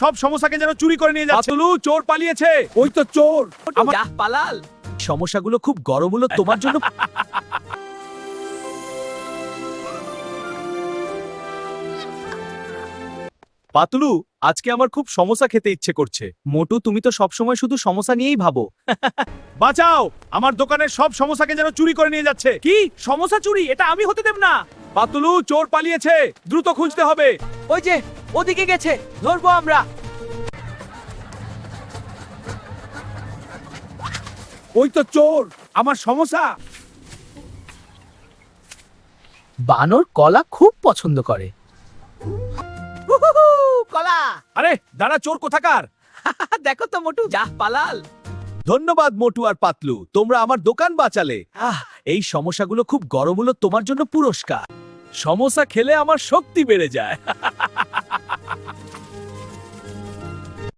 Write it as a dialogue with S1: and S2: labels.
S1: সব সমস্যাকে যেন চুরি করে নিয়ে যাচ্ছে। পাতলু, চোর পালিয়েছে।
S2: ওই তো চোর।
S3: যা পালাল। সমস্যাগুলো খুব গরম হলো তোমার জন্য।
S1: পাতলু, আজকে আমার খুব সমস্যা খেতে ইচ্ছে করছে।
S3: মোটু, তুমি তো সবসময় শুধু সমস্যা নিয়েই ভাবো।
S1: বাঁচাও, আমার দোকানের সব সমস্যাকে যেন চুরি করে নিয়ে যাচ্ছে।
S3: কি সমস্যা চুরি? এটা আমি হতে দেব না।
S1: পাতলু, চোর পালিয়েছে, দ্রুত খুঁজতে হবে।
S3: ওই যে ওদিকে গেছে, ধরবো আমরা।
S2: ওই তো চোর। আমার সমস্যা।
S3: বানর কলা খুব পছন্দ করে। কলা।
S1: আরে দাঁড়া, চোর কোথাকার?
S3: দেখো তো মোটু, যা পালাল।
S1: ধন্যবাদ মোটু আর পাতলু, তোমরা আমার দোকান বাঁচালে।
S3: এই সমস্যাগুলো খুব গরম হলো তোমার জন্য পুরস্কার।
S1: সমস্যা খেলে আমার শক্তি বেড়ে যায়।